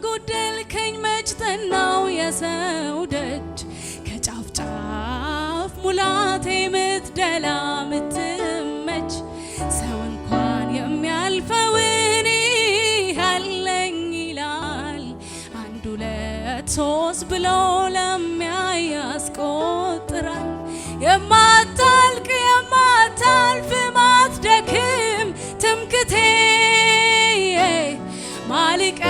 ጎደልከኝ መች ጠናው የሰው ደጅ ከጫፍ ጫፍ ሙላቴ ምትደላ ምትመች ሰው እንኳን የሚያልፈውን ያለኝ ይላል አንድ ሁለት ሶስት ብሎ ለሚያይ ያስቆጥራል የማታልቅ የማታልፍ ማትደክም ትምክቴ ማሊቀ